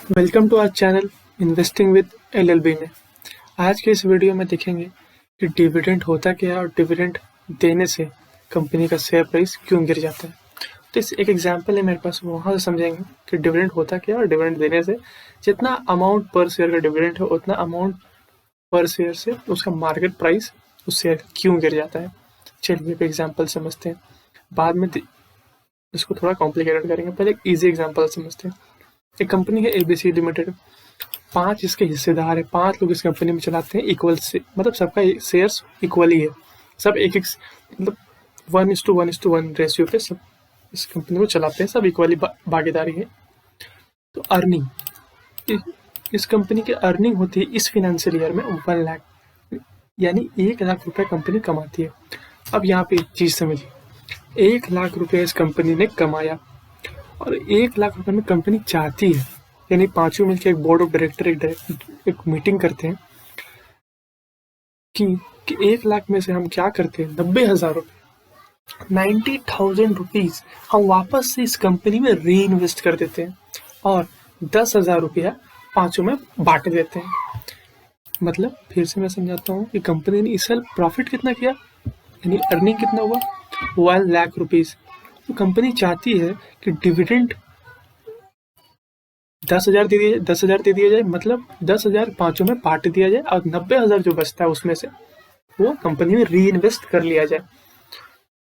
Welcome to our channel investing with LLB में। आज के इस वीडियो में देखेंगे कि डिविडेंड होता क्या है और डिविडेंड देने से कंपनी का शेयर प्राइस क्यों गिर जाता है। तो इस एक एग्जांपल है मेरे पास, वहाँ से समझेंगे कि डिविडेंड होता क्या है और डिविडेंड देने से जितना अमाउंट पर शेयर का डिविडेंड है उतना अमाउंट पर शेयर से उसका मार्केट प्राइस उस शेयर का क्यों गिर जाता है। चलिए एक एग्जाम्पल समझते हैं, बाद में इसको थोड़ा कॉम्प्लिकेटेड करेंगे। पहले एक ईजी एग्जाम्पल समझते हैं। एक कंपनी है एबीसी लिमिटेड, 5 इसके हिस्सेदार है, 5 लोग इस कंपनी में चलाते हैं इक्वल से, मतलब सबका शेयर्स इक्वल ही है, सब एक एक मतलब 1:1:1 रेशियो पे सब इस कंपनी को चलाते हैं, सब इक्वली भागीदारी है। तो अर्निंग, इस कंपनी की अर्निंग होती है इस फाइनेंशियल ईयर में 1 लाख, यानी 1 लाख रुपए कंपनी कमाती है। अब यहाँ पे एक चीज समझिए, 1 लाख रुपए इस कंपनी ने कमाया और 1 लाख रुपए में कंपनी चाहती है, यानी पांचों मिलकर एक बोर्ड ऑफ डायरेक्टर एक मीटिंग करते हैं कि 1 लाख में से हम क्या करते हैं, 90,000 रुपये, 90,000 रुपीज हम वापस से इस कंपनी में री इन्वेस्ट कर देते हैं और 10,000 रुपया पांचों में बांट देते हैं। मतलब फिर से मैं समझाता हूँ कि कंपनी ने इस साल प्रॉफिट कितना किया, यानी अर्निंग कितना हुआ, 1 लाख रुपीज। तो कंपनी चाहती है कि डिविडेंड 10,000 दे दिया जाए, 10,000 दे दिया जाए, मतलब 10,000 पांचों में बांट दिया जाए और 90,000 जो बचता है उसमें से वो कंपनी में री इन्वेस्ट कर लिया जाए।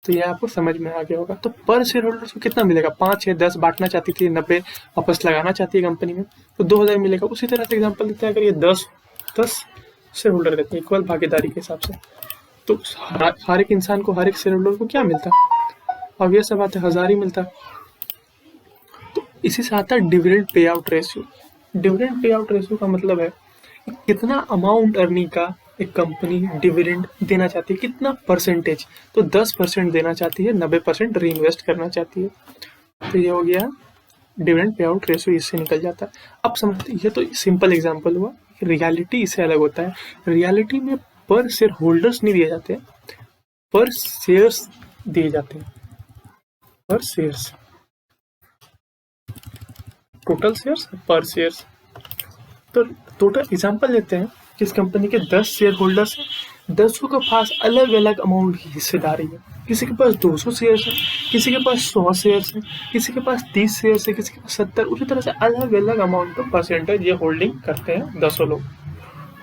तो ये आपको समझ में आ गया होगा। तो पर शेयर होल्डर को कितना मिलेगा, 5 या 10 बांटना चाहती थी, 90 वापस लगाना चाहती है कंपनी में, तो 2,000 मिलेगा। उसी तरह से एग्जाम्पल देते हैं, अगर ये 10 शेयर होल्डर देते हैं इक्वल भागीदारी के हिसाब से, तो हर एक इंसान को, हर एक शेयर होल्डर को क्या मिलता, अब ये सब बात है, 1,000 ही मिलता। तो इसी से आता है dividend pay out ratio. Dividend pay out ratio का मतलब है कि कितना अमाउंट अर्निंग का एक कंपनी डिविडेंड देना चाहती है, कितना परसेंटेज। तो 10% देना चाहती है, 90% री इन्वेस्ट करना चाहती है। तो ये हो गया डिविडेंड पे आउट रेशियो, इससे निकल जाता है। अब समझते, ये तो सिंपल एग्जांपल हुआ, रियलिटी इससे अलग होता है। रियलिटी में पर शेयर होल्डर्स नहीं दिए जाते, पर शेयर्स दिए जाते हैं, पर शेयर्स, टोटल शेयर्स पर शेयर्स। तो टोटल एग्जांपल लेते हैं कि इस कंपनी के 10 शेयर होल्डर्स हैं, 10 के पास अलग अलग अमाउंट की हिस्सेदारी है। किसी के पास 200 शेयर्स है, किसी के पास 100 शेयर्स है, किसी के पास 30 शेयर्स है, किसी के पास 70। उसी तरह से अलग अलग अमाउंट ऑफ परसेंटेज ये होल्डिंग करते हैं 10 लोग।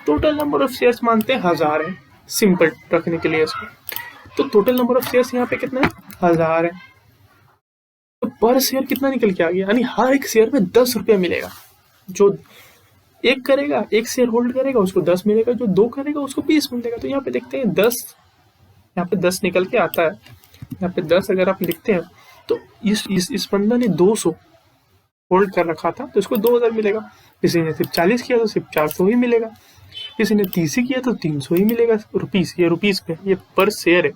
टोटल नंबर ऑफ शेयर्स मानते हैं 1,000 है, सिंपल रखने के लिए इसको। तो टोटल नंबर ऑफ शेयर्स यहाँ पे कितना है, 1,000 है। तो पर शेयर कितना निकल के आ गया, यानी हर एक शेयर में 10 रुपया मिलेगा। जो एक करेगा, एक शेयर होल्ड करेगा, उसको 10 मिलेगा, जो 2 करेगा उसको 20 मिलेगा। तो यहाँ पे देखते हैं 10, यहाँ पे 10 निकल के आता है। यहाँ पे 10 अगर आप लिखते हैं तो इस बंदा ने 200 होल्ड कर रखा था तो इसको 2,000 मिलेगा। किसी ने सिर्फ 40 किया तो सिर्फ 400 ही मिलेगा, किसी ने 30 ही किया तो 300 ही मिलेगा रुपीस। ये रुपीस पे, ये पर शेयर है।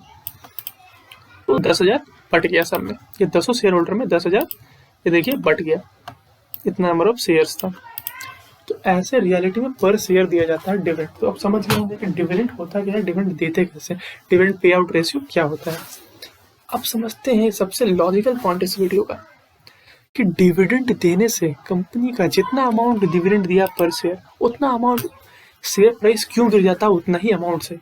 तो 10,000 बट गया सब में, ये 10 शेयर होल्डर में 10,000 ये देखिए बट गया, इतना नंबर ऑफ शेयर्स था। तो ऐसे रियलिटी में पर शेयर दिया जाता है डिविडेंड। तो आप समझ गए होंगे कि डिविडेंड होता क्या है, डिविडेंड देते कैसे, डिविडेंड पे आउट रेशियो क्या होता है। अब समझते हैं सबसे लॉजिकल पॉइंट इस वीडियो का, कि डिविडेंड देने से कंपनी का जितना अमाउंट डिविडेंड दिया पर शेयर, उतना अमाउंट शेयर प्राइस क्यों गिर जाता है उतना ही अमाउंट से।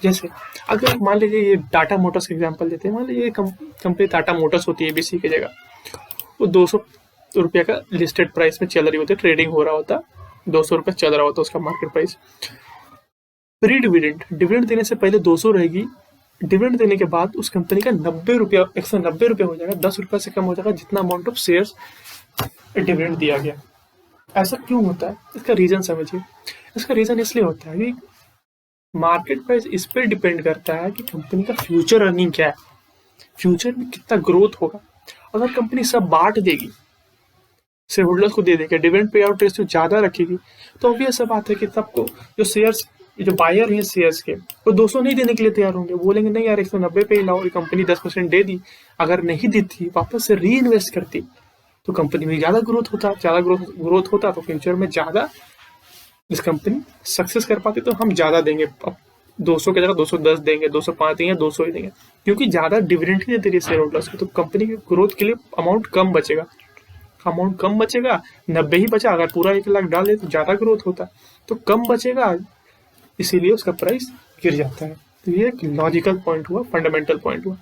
जैसे अगर मान लीजिए ये टाटा मोटर्स का एग्जाम्पल देते हैं, मान लीजिए कंपनी टाटा मोटर्स होती है एबीसी की जगह, वो 200 रुपये का लिस्टेड प्राइस में चल रही होती है, ट्रेडिंग हो रहा होता, 200 रुपये चल रहा होता उसका market price. Pre dividend, dividend देने से पहले 200 रहेगी, डिविडेंड देने के बाद उस कंपनी का 90 रुपया, 190 रुपये हो जाएगा, 10 रुपये से कम हो जाएगा जितना अमाउंट ऑफ शेयर्स डिविडेंड दिया गया। ऐसा क्यों होता है, इसका रीजन समझिए। इसका रीजन इसलिए होता है कि मार्केट प्राइस इस पर डिपेंड करता है कि कंपनी का फ्यूचर अर्निंग क्या है, फ्यूचर में कितना ग्रोथ होगा। अगर कंपनी सब बांट देगी, शेयर होल्डर्स को दे देगी, डिविडेंड पे आउट रेशियो ज्यादा रखेगी, तो ऑब्वियस सा बात है कि सबको जो शेयर्स, जो बायर हैं शेयर्स के, वो 200 नहीं देने के लिए तैयार होंगे, बोलेंगे नहीं यार 190 पे ही लाओ। ये कंपनी 10% दे दी, अगर नहीं दी थी वापस से री इन्वेस्ट करती तो कंपनी में ज्यादा ग्रोथ होता, ज्यादा ग्रोथ होता तो फ्यूचर में ज्यादा इस कंपनी सक्सेस कर पाती, तो हम ज्यादा देंगे। अब 200 की जगह 210 देंगे, 205 देंगे, 200 ही देंगे, क्योंकि ज्यादा डिविडेंड ही देते रही शेयर होल्डर्स को, तो कंपनी की ग्रोथ के लिए अमाउंट कम बचेगा। अमाउंट कम बचेगा, 90 ही बचा, अगर पूरा 1 लाख डाले तो ज़्यादा ग्रोथ होता, तो कम बचेगा, इसीलिए उसका प्राइस गिर जाता है। तो ये एक लॉजिकल पॉइंट हुआ, फंडामेंटल पॉइंट हुआ।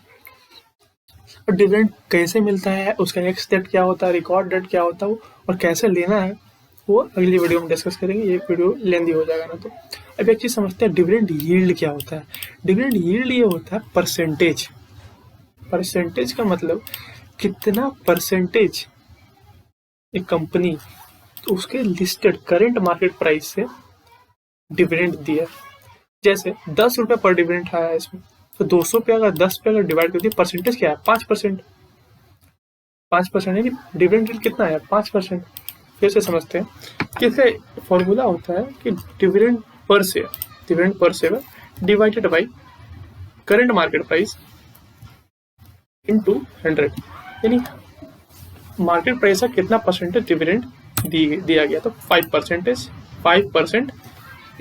और डिविडेंड कैसे मिलता है, उसका एक्स डेट क्या होता है, रिकॉर्ड डेट क्या होता है, और कैसे लेना है, वो अगली वीडियो में डिस्कस करेंगे। ये वीडियो लेंदी हो जाएगा ना। तो अब एक चीज़ समझते हैं, डिविडेंड यील्ड क्या होता है। डिविडेंड यील्ड ये होता है परसेंटेज। परसेंटेज का मतलब कितना परसेंटेज एक कंपनी तो उसके लिस्टेड करंट मार्केट प्राइस से डिविडेंड दिया। जैसे 10 रुपये पर डिविडेंड आया है इसमें, तो 200 पे अगर 10 पे अगर डिवाइड कर दिया, परसेंटेज क्या है, 5%। 5% यानी डिविडेंड रेट कितना है, 5%। फिर से समझते हैं कि इसका फॉर्मूला होता है कि dividend per share divided by current market price into 100, यानी मार्केट प्राइस का कितना परसेंटेज डिविडेंड दिया गया। तो 5%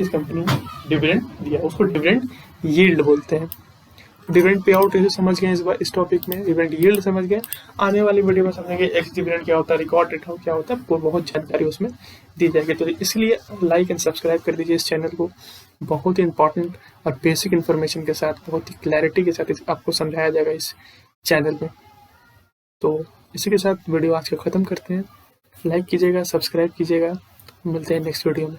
इस कंपनी ने डिविडेंड दिया, उसको डिविडेंड यील्ड बोलते हैं। डिविडेंड पे आउट इसे समझ गए इस टॉपिक में, डिविडेंड यील्ड समझ गए। आने वाली वीडियो में समझेंगे एक्स डिविडेंड क्या होता है, रिकॉर्ड डेट क्या होता है, बहुत जानकारी उसमें दी जाएगी। तो इसलिए लाइक एंड सब्सक्राइब कर दीजिए इस चैनल को। बहुत ही इंपॉर्टेंट और बेसिक इन्फॉर्मेशन के साथ, बहुत ही क्लैरिटी के साथ आपको समझाया जाएगा इस चैनल में। तो इसी के साथ वीडियो आज का ख़त्म करते हैं। लाइक कीजिएगा, सब्सक्राइब कीजिएगा, मिलते हैं नेक्स्ट वीडियो में।